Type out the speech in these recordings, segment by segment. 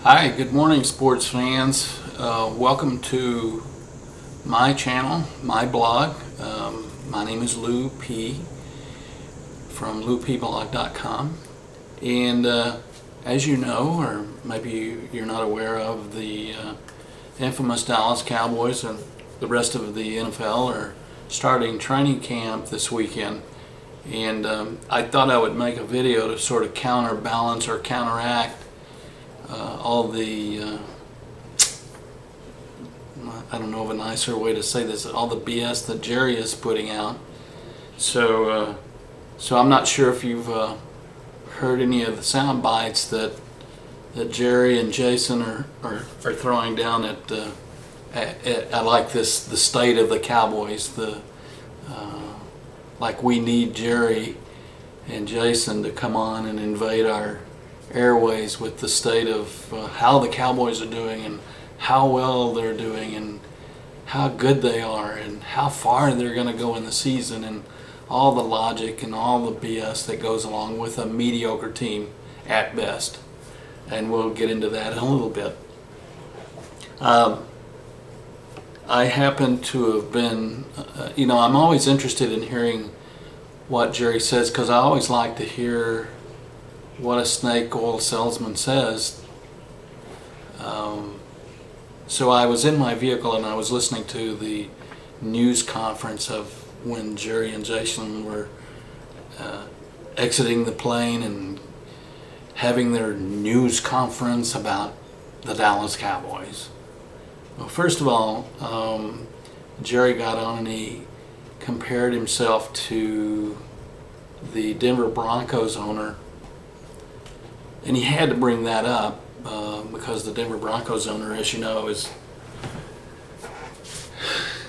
Hi, good morning, sports fans. Welcome to my channel, my blog. My name is Lou P. from loupblog.com. And as you know, or maybe you're not aware of, the infamous Dallas Cowboys and the rest of the NFL are starting training camp this weekend. And I thought I would make a video to sort of counterbalance or counteract all the I don't know of a nicer way to say this, all the BS that Jerry is putting out. So I'm not sure if you've heard any of the sound bites that Jerry and Jason are throwing down at I like this, the state of the Cowboys, like we need Jerry and Jason to come on and invade our airways with the state of how the Cowboys are doing and how well they're doing and how good they are and how far they're going to go in the season and all the logic and all the BS that goes along with a mediocre team at best. And we'll get into that in a little bit. I happen to have been, I'm always interested in hearing what Jerry says, because I always like to hear what a snake oil salesman says. So I was in my vehicle and I was listening to the news conference of when Jerry and Jason were exiting the plane and having their news conference about the Dallas Cowboys. Well, first of all, Jerry got on and he compared himself to the Denver Broncos owner. And he had to bring that up because the Denver Broncos owner, as you know, is,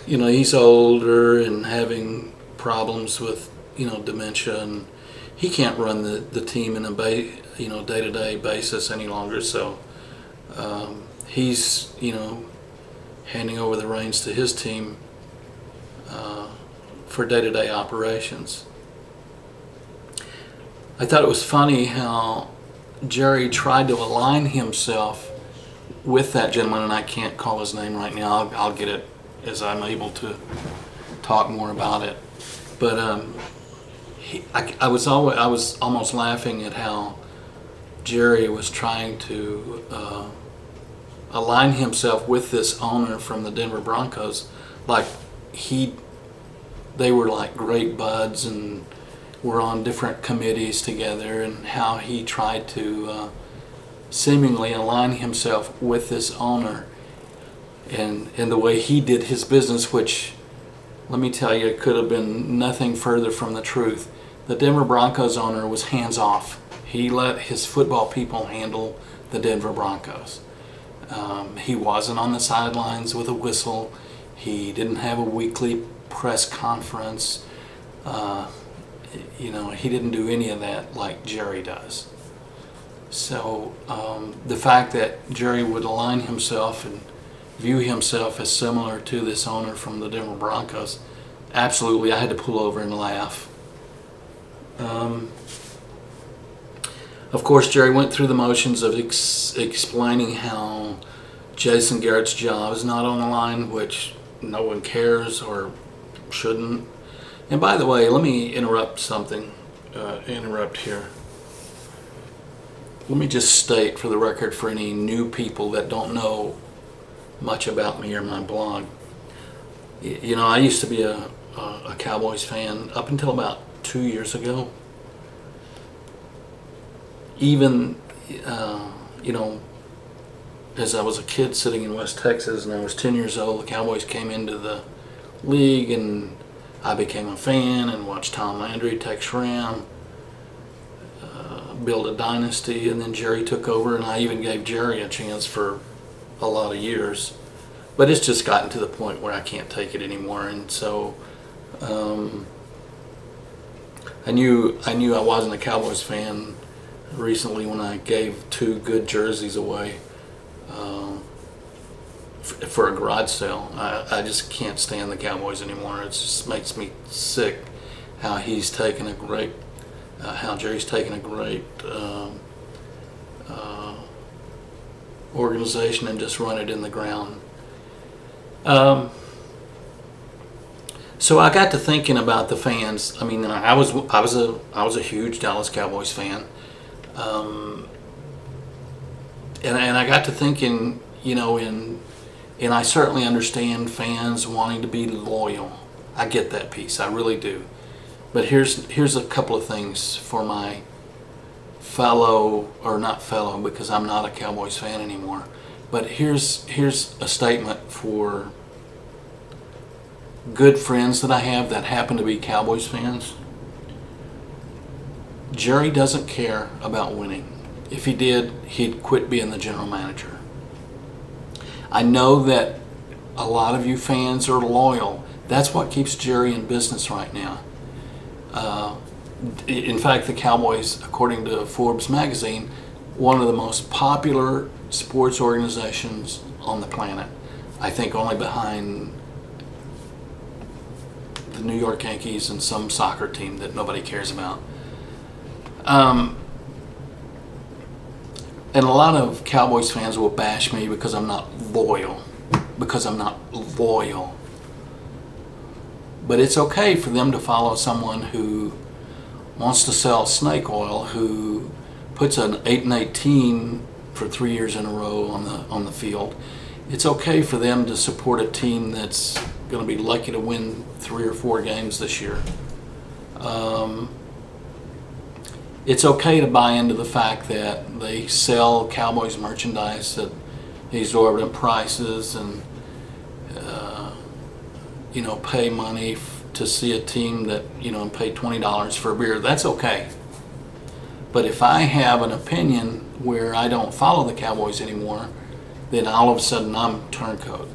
he's older and having problems with, dementia, and he can't run the team in a day-to-day basis any longer. So he's, handing over the reins to his team for day-to-day operations. I thought it was funny how Jerry tried to align himself with that gentleman, and I can't call his name right now. I'll get it as I'm able to talk more about it. But I was almost laughing at how Jerry was trying to align himself with this owner from the Denver Broncos, like they were like great buds and were on different committees together, and how he tried to seemingly align himself with this owner and the way he did his business, which, let me tell you, could have been nothing further from the truth. The Denver Broncos owner was hands off. He let his football people handle the Denver Broncos. He wasn't on the sidelines with a whistle. He didn't have a weekly press conference. He didn't do any of that like Jerry does. So the fact that Jerry would align himself and view himself as similar to this owner from the Denver Broncos, absolutely, I had to pull over and laugh. Of course, Jerry went through the motions of explaining how Jason Garrett's job is not on the line, which no one cares or shouldn't. And by the way, let me interrupt here. Let me just state for the record, for any new people that don't know much about me or my blog. I used to be a Cowboys fan up until about 2 years ago. Even, as I was a kid sitting in West Texas and I was 10 years old, the Cowboys came into the league and I became a fan and watched Tom Landry, Tex Schramm build a dynasty, and then Jerry took over, and I even gave Jerry a chance for a lot of years. But it's just gotten to the point where I can't take it anymore, and so I knew I wasn't a Cowboys fan recently when I gave 2 good jerseys away for a garage sale. I just can't stand the Cowboys anymore. It just makes me sick how Jerry's taken a great organization and just run it in the ground. So I got to thinking about the fans. I mean, I was a huge Dallas Cowboys fan, and I got to thinking, and I certainly understand fans wanting to be loyal. I get that piece, I really do. But here's a couple of things for my fellow, or not fellow, because I'm not a Cowboys fan anymore. But here's a statement for good friends that I have that happen to be Cowboys fans. Jerry doesn't care about winning. If he did, he'd quit being the general manager. I know that a lot of you fans are loyal. That's what keeps Jerry in business right now. In fact, the Cowboys, according to Forbes magazine, one of the most popular sports organizations on the planet. I think only behind the New York Yankees and some soccer team that nobody cares about. And a lot of Cowboys fans will bash me because I'm not loyal. But it's okay for them to follow someone who wants to sell snake oil, who puts an 8-18 for 3 years in a row on the field. It's okay for them to support a team that's going to be lucky to win 3 or 4 games this year. It's okay to buy into the fact that they sell Cowboys merchandise at exorbitant prices and pay money to see a team that and pay $20 for a beer. That's okay. But if I have an opinion where I don't follow the Cowboys anymore, then all of a sudden I'm turncoat.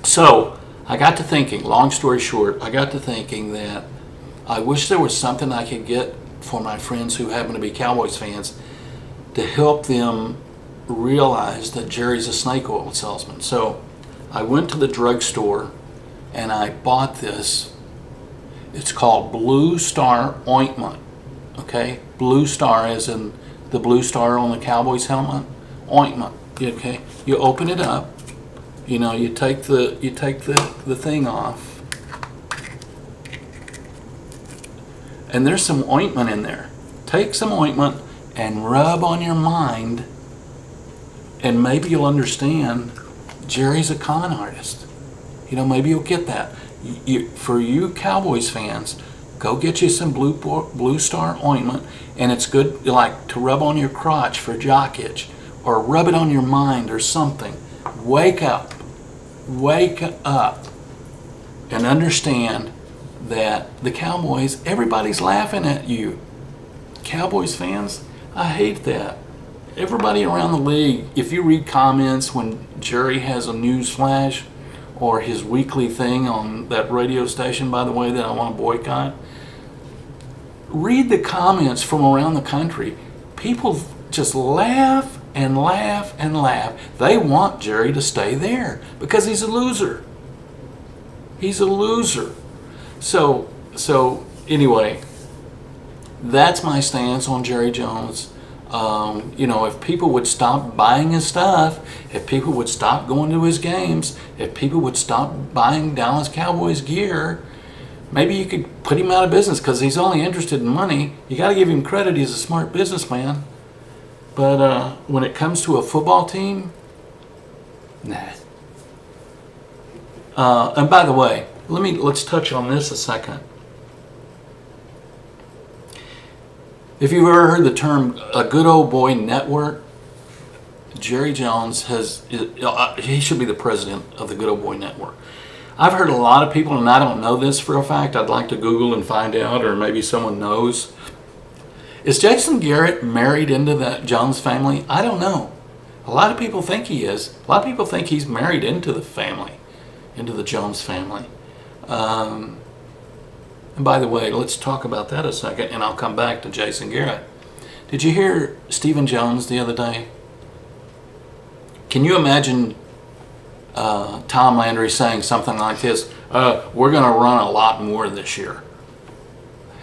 So I got to thinking, long story short, that I wish there was something I could get for my friends who happen to be Cowboys fans to help them realize that Jerry's a snake oil salesman. So I went to the drugstore and I bought this. It's called Blue Star ointment. Okay, Blue Star as in the blue star on the Cowboys helmet. Ointment. Okay, you open it up. You take the thing off, and there's some ointment in there. Take some ointment and rub on your mind, and maybe you'll understand Jerry's a con artist. Maybe you'll get that. For you Cowboys fans, go get you some Blue Star ointment, and it's good like to rub on your crotch for jock itch, or rub it on your mind or something. Wake up, and understand that the Cowboys, everybody's laughing at you. Cowboys fans, I hate that. Everybody around the league, if you read comments when Jerry has a news flash or his weekly thing on that radio station, by the way, that I want to boycott, read the comments from around the country. People just laugh and laugh and laugh. They want Jerry to stay there because he's a loser. So anyway, that's my stance on Jerry Jones. If people would stop buying his stuff, if people would stop going to his games, if people would stop buying Dallas Cowboys gear, maybe you could put him out of business because he's only interested in money. You got to give him credit. He's a smart businessman. But when it comes to a football team, nah. And by the way, let's touch on this a second. If you've ever heard the term a good old boy network, Jerry Jones he should be the president of the Good Old Boy Network. I've heard a lot of people, and I don't know this for a fact, I'd like to Google and find out, or maybe someone knows. Is Jason Garrett married into that Jones family? I don't know. A lot of people think he is. A lot of people think he's married into the family, into the Jones family. And by the way, let's talk about that a second, and I'll come back to Jason Garrett. Did you hear Stephen Jones the other day? Can you imagine Tom Landry saying something like this? We're going to run a lot more this year.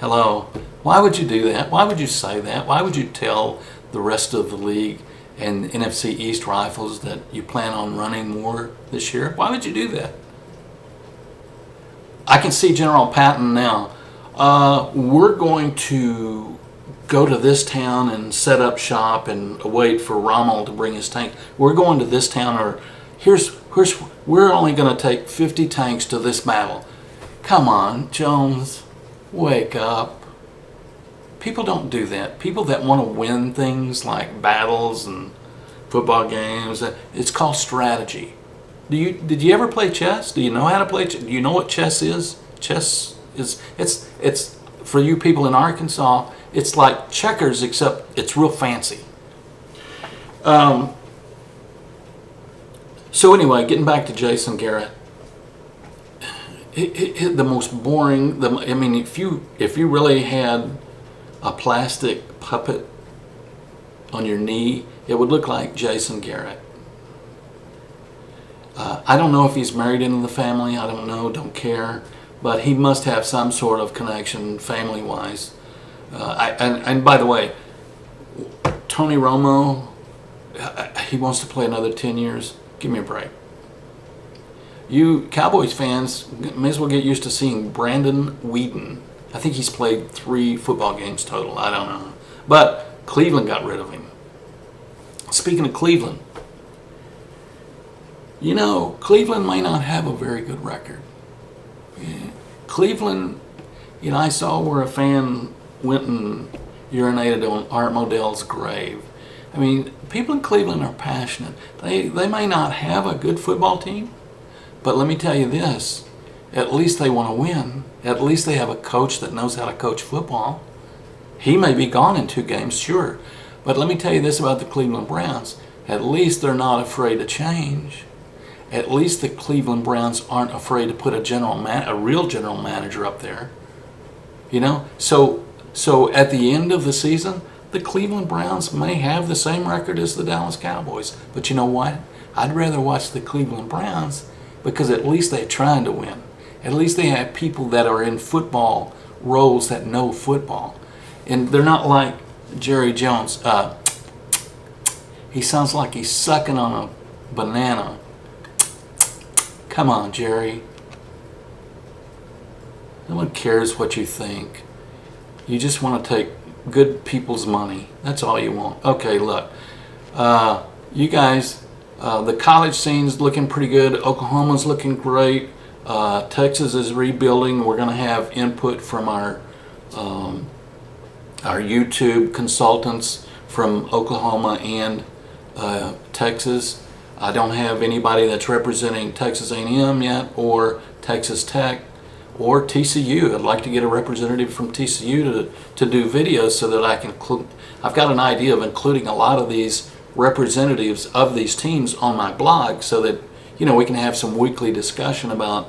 Hello. Why would you do that? Why would you say that? Why would you tell the rest of the league and NFC East rifles that you plan on running more this year? Why would you do that? I can see General Patton now. We're going to go to this town and set up shop and wait for Rommel to bring his tank. We're going to this town, or we're only going to take 50 tanks to this battle. Come on, Jones, wake up. People don't do that. People that want to win things like battles and football games, it's called strategy. Did you ever play chess? Do you know how to play chess? Do you know what chess is? Chess is, it's for you people in Arkansas, it's like checkers, except it's real fancy. So anyway, getting back to Jason Garrett, the most boring. I mean, if you really had a plastic puppet on your knee, it would look like Jason Garrett. I don't know if he's married into the family. I don't know. Don't care. But he must have some sort of connection family-wise. And by the way, Tony Romo, he wants to play another 10 years. Give me a break. You Cowboys fans may as well get used to seeing Brandon Weeden. I think he's played 3 football games total. I don't know. But Cleveland got rid of him. Speaking of Cleveland, you know, Cleveland may not have a very good record. Yeah. Cleveland, you know, I saw where a fan went and urinated on Art Modell's grave. I mean, people in Cleveland are passionate. They may not have a good football team, but let me tell you this, at least they want to win. At least they have a coach that knows how to coach football. He may be gone in 2 games, sure, but let me tell you this about the Cleveland Browns. At least they're not afraid to change. At least the Cleveland Browns aren't afraid to put a real general manager up there. You know, so at the end of the season, the Cleveland Browns may have the same record as the Dallas Cowboys. But you know what? I'd rather watch the Cleveland Browns because at least they're trying to win. At least they have people that are in football roles that know football. And they're not like Jerry Jones. He sounds like he's sucking on a banana. Come on, Jerry. No one cares what you think. You just want to take good people's money. That's all you want. Okay, look. You guys, the college scene's looking pretty good. Oklahoma's looking great. Texas is rebuilding. We're going to have input from our YouTube consultants from Oklahoma and Texas. I don't have anybody that's representing Texas A&M yet, or Texas Tech, or TCU. I'd like to get a representative from TCU to do videos so that I can I've got an idea of including a lot of these representatives of these teams on my blog so that, you know, we can have some weekly discussion about,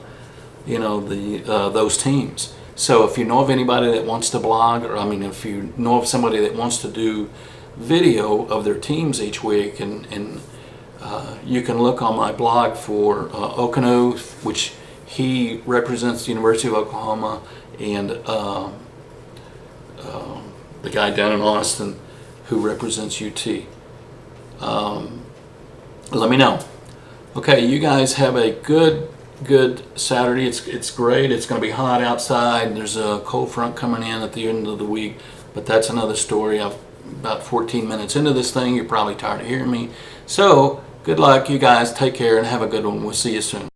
you know, those teams. So if you know of anybody that wants to blog, or I mean, if you know of somebody that wants to do video of their teams each week, and you can look on my blog for Okano, which he represents the University of Oklahoma, and the guy down in Austin who represents UT. Let me know. Okay, you guys have a good Saturday. It's great. It's going to be hot outside. There's a cold front coming in at the end of the week, but that's another story. I'm about 14 minutes into this thing. You're probably tired of hearing me. So, good luck, you guys. Take care and have a good one. We'll see you soon.